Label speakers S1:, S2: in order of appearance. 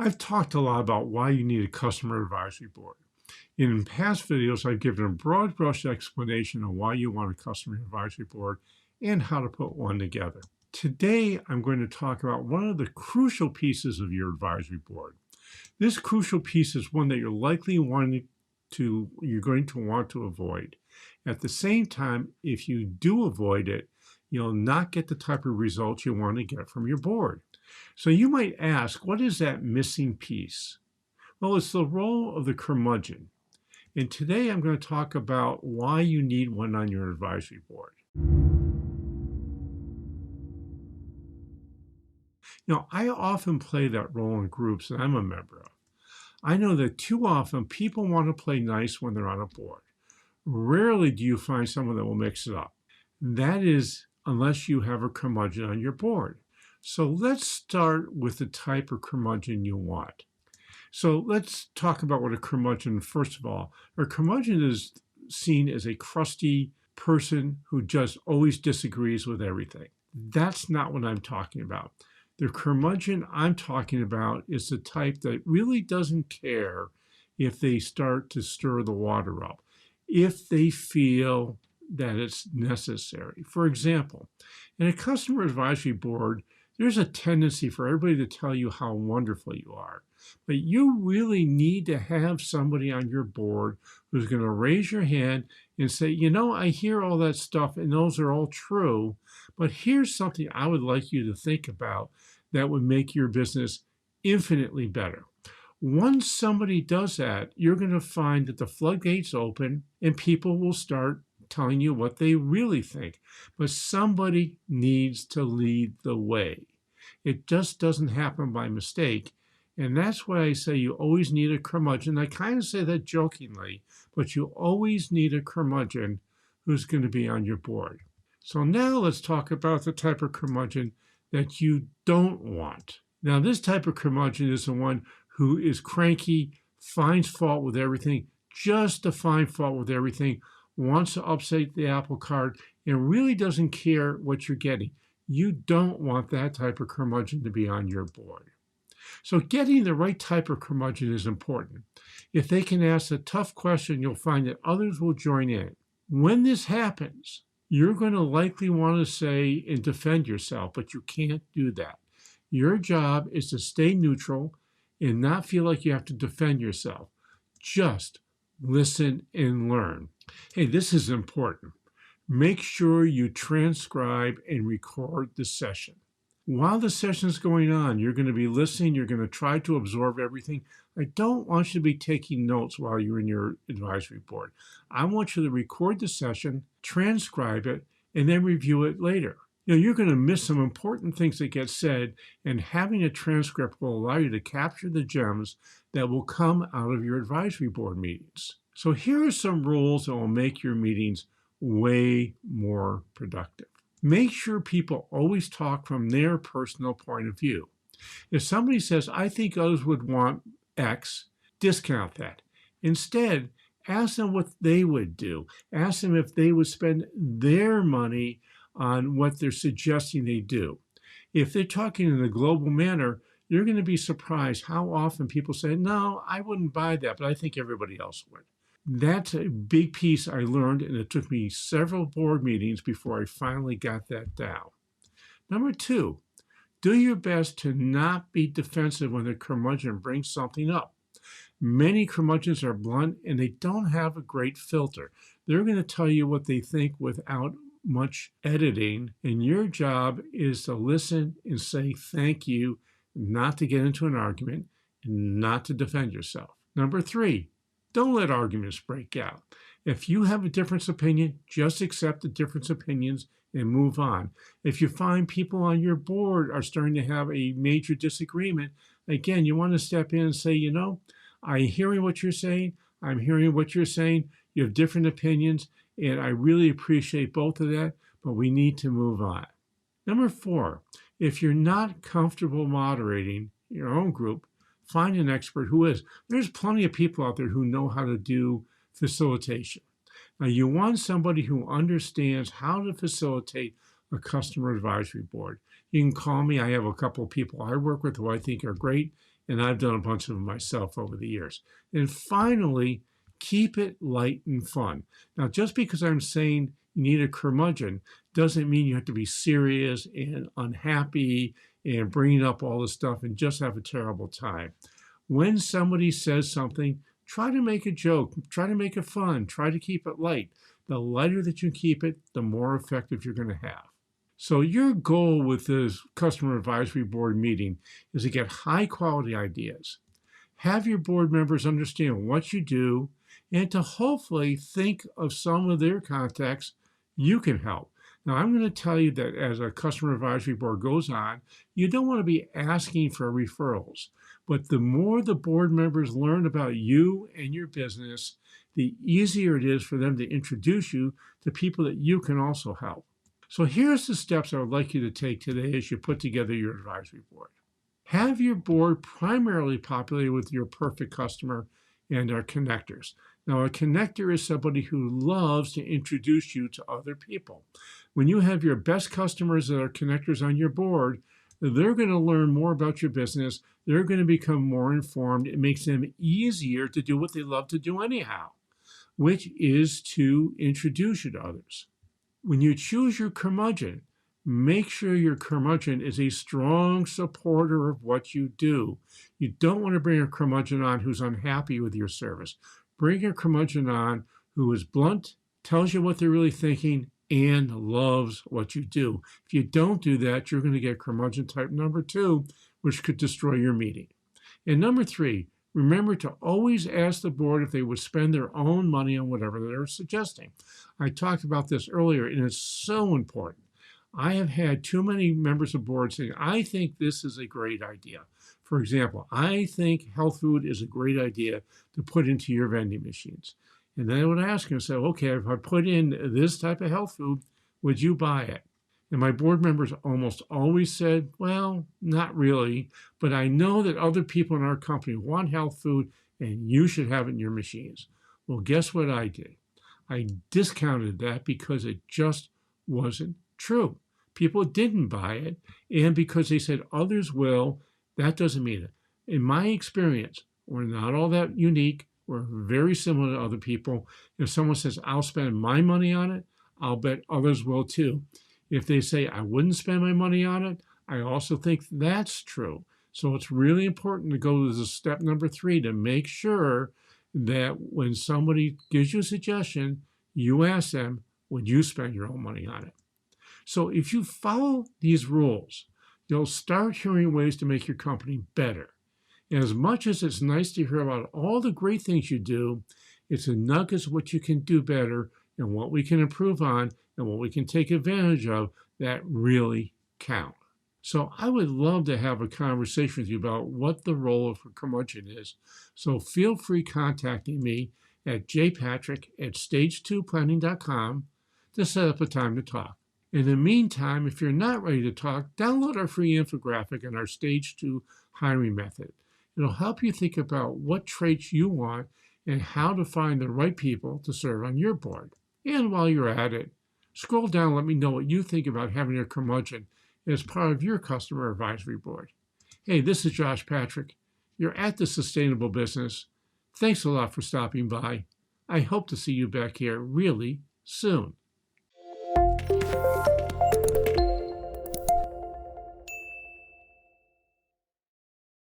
S1: I've talked a lot about why you need a customer advisory board. In past videos, I've given a broad brush explanation of why you want a customer advisory board and how to put one together. Today, I'm going to talk about one of the crucial pieces of your advisory board. This crucial piece is one that you're going to want to avoid. At the same time, if you do avoid it, you'll not get the type of results you want to get from your board. So you might ask, what is that missing piece? Well, it's the role of the curmudgeon. And today I'm going to talk about why you need one on your advisory board. Now, I often play that role in groups that I'm a member of. I know that too often people want to play nice when they're on a board. Rarely do you find someone that will mix it up. That is, unless you have a curmudgeon on your board. So let's start with the type of curmudgeon you want. So let's talk about what a curmudgeon, first of all. A curmudgeon is seen as a crusty person who just always disagrees with everything. That's not what I'm talking about. The curmudgeon I'm talking about is the type that really doesn't care if they start to stir the water up, if they feel that it's necessary. For example, in a customer advisory board, there's a tendency for everybody to tell you how wonderful you are. But you really need to have somebody on your board who's going to raise your hand and say, you know, I hear all that stuff and those are all true, but here's something I would like you to think about that would make your business infinitely better. Once somebody does that, you're going to find that the floodgates open and people will start telling you what they really think. But somebody needs to lead the way. It just doesn't happen by mistake. And that's why I say you always need a curmudgeon. I kind of say that jokingly, but you always need a curmudgeon who's going to be on your board. So now let's talk about the type of curmudgeon that you don't want. Now, this type of curmudgeon is the one who is cranky, finds fault with everything, just to find fault with everything, wants to upset the apple cart, and really doesn't care what you're getting. You don't want that type of curmudgeon to be on your board. So getting the right type of curmudgeon is important. If they can ask a tough question, you'll find that others will join in. When this happens, you're going to likely want to say and defend yourself, but you can't do that. Your job is to stay neutral and not feel like you have to defend yourself. Just listen and learn. Hey, this is important. Make sure you transcribe and record the session. While the session is going on, you're going to be listening. You're going to try to absorb everything. I don't want you to be taking notes while you're in your advisory board. I want you to record the session, transcribe it, and then review it later. You know, you're going to miss some important things that get said, and having a transcript will allow you to capture the gems that will come out of your advisory board meetings. So here are some rules that will make your meetings way more productive. Make sure people always talk from their personal point of view. If somebody says, I think others would want X, discount that. Instead, ask them what they would do. Ask them if they would spend their money on what they're suggesting they do. If they're talking in a global manner, you're going to be surprised how often people say, no, I wouldn't buy that, but I think everybody else would. That's a big piece I learned, and it took me several board meetings before I finally got that down. Number two, do your best to not be defensive when the curmudgeon brings something up. Many curmudgeons are blunt, and they don't have a great filter. They're going to tell you what they think without much editing, and your job is to listen and say thank you, not to get into an argument, and not to defend yourself. Number three, don't let arguments break out. If you have a different opinion, just accept the different opinions and move on. If you find people on your board are starting to have a major disagreement, again, you want to step in and say, you know, I'm hearing what you're saying. I'm hearing what you're saying. You have different opinions, and I really appreciate both of that, but we need to move on. Number four, if you're not comfortable moderating your own group, find an expert who is. There's plenty of people out there who know how to do facilitation. Now, you want somebody who understands how to facilitate a customer advisory board. You can call me. I have a couple of people I work with who I think are great, And I've done a bunch of them myself over the years. And finally, keep it light and fun. Now, just because I'm saying you need a curmudgeon doesn't mean you have to be serious and unhappy and bringing up all this stuff and just have a terrible time. When somebody says something, try to make a joke, try to make it fun, try to keep it light. The lighter that you keep it, the more effective you're going to have. So your goal with this customer advisory board meeting is to get high quality ideas, have your board members understand what you do, and to hopefully think of some of their contacts you can help. Now, I'm going to tell you that as a customer advisory board goes on, you don't want to be asking for referrals. But the more the board members learn about you and your business, the easier it is for them to introduce you to people that you can also help. So here's the steps I would like you to take today as you put together your advisory board. Have your board primarily populated with your perfect customer and our connectors. Now, a connector is somebody who loves to introduce you to other people. When you have your best customers that are connectors on your board, they're going to learn more about your business. They're going to become more informed. It makes them easier to do what they love to do anyhow, which is to introduce you to others. When you choose your curmudgeon, make sure your curmudgeon is a strong supporter of what you do. You don't want to bring a curmudgeon on who's unhappy with your service. Bring a curmudgeon on who is blunt, tells you what they're really thinking, and loves what you do. If you don't do that, you're going to get curmudgeon type number 2, which could destroy your meeting. And number 3, remember to always ask the board if they would spend their own money on whatever they're suggesting. I talked about this earlier, and it's so important. I have had too many members of board saying, I think this is a great idea. For example, I think health food is a great idea to put into your vending machines. And then I would ask them, say, okay, if I put in this type of health food, would you buy it? And my board members almost always said, well, not really, but I know that other people in our company want health food and you should have it in your machines. Well, guess what I did? I discounted that because it just wasn't true. People didn't buy it, and because they said others will, that doesn't mean it. In my experience, we're not all that unique. We're very similar to other people. If someone says, I'll spend my money on it, I'll bet others will too. If they say, I wouldn't spend my money on it, I also think that's true. So it's really important to go to the step number 3 to make sure that when somebody gives you a suggestion, you ask them, would you spend your own money on it? So if you follow these rules, you'll start hearing ways to make your company better. And as much as it's nice to hear about all the great things you do, it's a nugget of what you can do better and what we can improve on and what we can take advantage of that really count. So I would love to have a conversation with you about what the role of a curmudgeon is. So feel free contacting me at jpatrick@stage2planning.com to set up a time to talk. In the meantime, if you're not ready to talk, download our free infographic on our Stage 2 hiring method. It'll help you think about what traits you want and how to find the right people to serve on your board. And while you're at it, scroll down and let me know what you think about having a curmudgeon as part of your customer advisory board. Hey, this is Josh Patrick. You're at The Sustainable Business. Thanks a lot for stopping by. I hope to see you back here really soon.